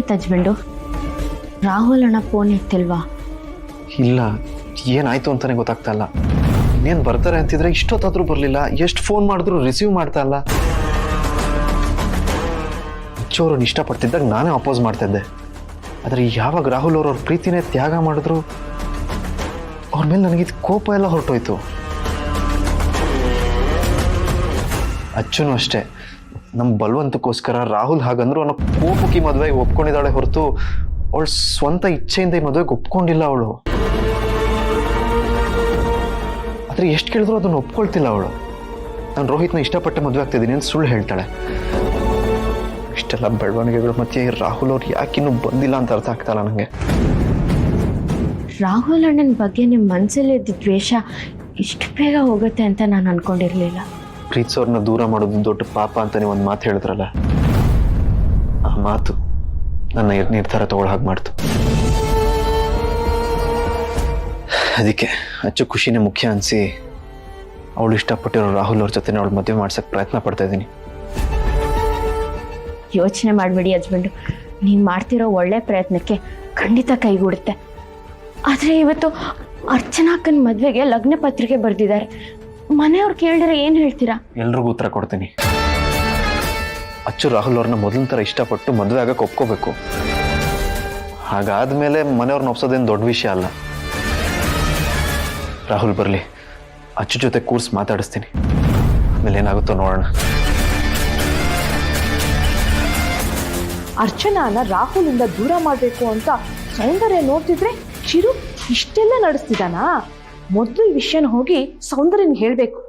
ಏನಾಯ್ತು ಹಸ್ಬೆಂಡು? ರಾಹುಲ್ ಅಣ್ಣ ಫೋನ್ ಎತ್ತಿಲ್ವಾ? ಇಲ್ಲ, ಏನಾಯ್ತು ಅಂತಾನೆ ಗೊತ್ತಾಗ್ತಾ ಇಲ್ಲ. ಇನ್ನೇನು ಬರ್ತಾರೆ ಅಂತಿದ್ರೆ ಇಷ್ಟೊತ್ತಾದ್ರೂ ಬರಲಿಲ್ಲ. ಎಷ್ಟು ಫೋನ್ ಮಾಡಿದ್ರು ರಿಸೀವ್ ಮಾಡ್ತಾ ಇಲ್ಲ. ಅವ್ರನ್ನ ಇಷ್ಟಪಡ್ತಿದ್ದಾಗ ನಾನೇ ಅಪೋಸ್ ಮಾಡ್ತಾ ಇದ್ದೆ. ಆದರೆ ಯಾವಾಗ ರಾಹುಲ್ ಅವ್ರ ಪ್ರೀತಿನೇ ತ್ಯಾಗ ಮಾಡಿದ್ರು ಅವ್ರ ಮೇಲೆ ನನಗಿದು ಕೋಪ ಎಲ್ಲ ಹೊರಟೋಯ್ತು. ಅಚ್ಚುನು ಅಷ್ಟೇ, ನಮ್ಮ ಬಲವಂತಕ್ಕೋಸ್ಕರ ರಾಹುಲ್ ಹಾಗಂದ್ರು ಅನ್ನೋ ಕೋಪಕ್ಕೆ ಮದುವೆಗೆ ಒಪ್ಕೊಂಡಿದ್ದಾಳೆ ಹೊರತು ಅವಳು ಸ್ವಂತ ಇಚ್ಛೆಯಿಂದ ಈ ಮದುವೆಗೆ ಒಪ್ಕೊಂಡಿಲ್ಲ ಅವಳು. ಆದರೆ ಎಷ್ಟು ಕೇಳಿದ್ರು ಅದನ್ನು ಒಪ್ಕೊಳ್ತಿಲ್ಲ ಅವಳು. ನಾನು ರೋಹಿತ್ನ ಇಷ್ಟಪಟ್ಟೆ ಮದುವೆ ಆಗ್ತಿದ್ದೀನಿ ಅಂತ ಸುಳ್ಳು ಹೇಳ್ತಾಳೆ. ಇಷ್ಟೆಲ್ಲ ಬೆಳವಣಿಗೆಗಳು ಮತ್ತೆ ರಾಹುಲ್ ಅವ್ರು ಯಾಕಿನ್ನೂ ಬಂದಿಲ್ಲ ಅಂತ ಅರ್ಥ ಆಗ್ತಾಯಿಲ್ಲ ನನಗೆ. ರಾಹುಲ್ ಅಣ್ಣನ ಬಗ್ಗೆ ನಿಮ್ಮ ಮನಸ್ಸಲ್ಲಿದ್ದ ದ್ವೇಷ ಇಷ್ಟು ಬೇಗ ಹೋಗುತ್ತೆ ಅಂತ ನಾನು ಅನ್ಕೊಂಡಿರ್ಲಿಲ್ಲ. ಪ್ರೀತಿಸೋರ್ನ ದೂರ ಮಾಡೋದು ದೊಡ್ಡ ಪಾಪ ಅಂತ ನೀವು ಒಂದು ಮಾತು ಹೇಳಿದ್ರಲ್ಲ, ಆ ಮಾತು ನನ್ನ ನಿರ್ಧಾರ ತಗೊಳ್ಳೋ ಹಾಗೆ ಮಾಡ್ತು. ಅದಕ್ಕೆ ಅಚ್ಚು ಖುಷಿನೇ ಮುಖ್ಯ ಅನಿಸಿ ಅವಳು ಇಷ್ಟಪಟ್ಟಿರೋ ರಾಹುಲ್ ಅವ್ರ ಜೊತೆ ಅವಳು ಮದುವೆ ಮಾಡ್ಸಕ್ಕೆ ಪ್ರಯತ್ನ ಪಡ್ತಾ ಇದ್ದೀನಿ. ಯೋಚನೆ ಮಾಡಬೇಡಿ ಹಸ್ಬೆಂಡು, ನೀವು ಮಾಡ್ತಿರೋ ಒಳ್ಳೆ ಪ್ರಯತ್ನಕ್ಕೆ ಖಂಡಿತ ಕೈಗೂಡುತ್ತೆ. ಆದರೆ ಇವತ್ತು ಅರ್ಚನಾಕ್ಕನ ಮದುವೆಗೆ ಲಗ್ನ ಪತ್ರಿಕೆ ಬರೆದಿದ್ದಾರೆ. ಮನೆಯವ್ರು ಕೇಳಿದ್ರೆ ಏನು ಹೇಳ್ತೀರಾ? ಎಲ್ರಿಗೂ ಉತ್ತರ ಕೊಡ್ತೀನಿ. ಅಚ್ಚು ರಾಹುಲ್ ಅವ್ರನ್ನ ಮೊದಲಿನ ಥರ ಇಷ್ಟಪಟ್ಟು ಮದುವೆ ಆಗಕ್ಕೆ ಒಪ್ಕೋಬೇಕು. ಹಾಗಾದ್ಮೇಲೆ ಮನೆಯವ್ರನ್ನ ಒಪ್ಸೋದೇನು ದೊಡ್ಡ ವಿಷಯ ಅಲ್ಲ. ರಾಹುಲ್ ಬರಲಿ, ಅಚ್ಚು ಜೊತೆ ಕೂರ್ಸಿ ಮಾತಾಡಿಸ್ತೀನಿ. ಆಮೇಲೆ ಏನಾಗುತ್ತೋ ನೋಡೋಣ. ಅರ್ಚನಾನ ರಾಹುಲಿಂದ ದೂರ ಮಾಡಬೇಕು ಅಂತ ಸೌಂದರ್ಯ ನೋಡ್ತಿದ್ರೆ ಚಿರು ಇಷ್ಟೆಲ್ಲ ನಡೆಸ್ತಿದ್ದಾನಾ? ಮೊದಲು ಈ ವಿಷಯನ ಹೋಗಿ ಸೌಂದರ್ಯನ ಹೇಳಬೇಕು.